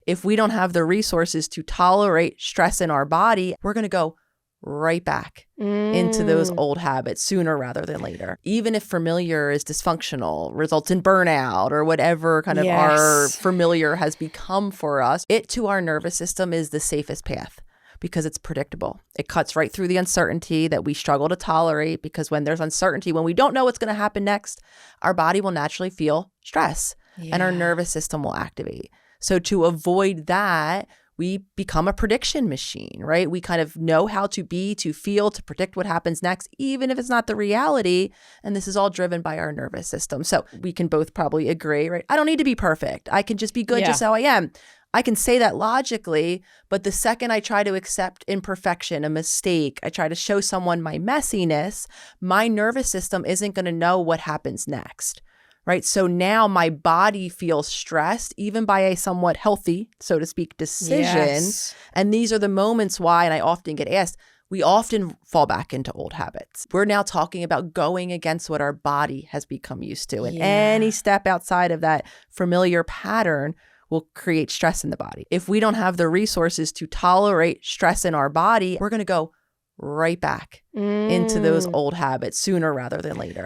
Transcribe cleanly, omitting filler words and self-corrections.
If we don't have the resources to tolerate stress in our body, we're going to go right back into those old habits sooner rather than later. Even if familiar is dysfunctional, results in burnout or whatever kind of our familiar has become for us, it to our nervous system is the safest path because it's predictable. It cuts right through the uncertainty that we struggle to tolerate, because when there's uncertainty, when we don't know what's going to happen next, our body will naturally feel stress and our nervous system will activate. So to avoid that, we become a prediction machine, right? We kind of know how to be, to feel, to predict what happens next, even if it's not the reality. And this is all driven by our nervous system. So we can both probably agree, right? I don't need to be perfect. I can just be good just how I am. I can say that logically, but the second I try to accept imperfection, a mistake, I try to show someone my messiness, my nervous system isn't going to know what happens next. Right. So now my body feels stressed, even by a somewhat healthy, so to speak, decision. And these are the moments why, and I often get asked, we often fall back into old habits. We're now talking about going against what our body has become used to. And any step outside of that familiar pattern will create stress in the body. If we don't have the resources to tolerate stress in our body, we're going to go right back into those old habits sooner rather than later.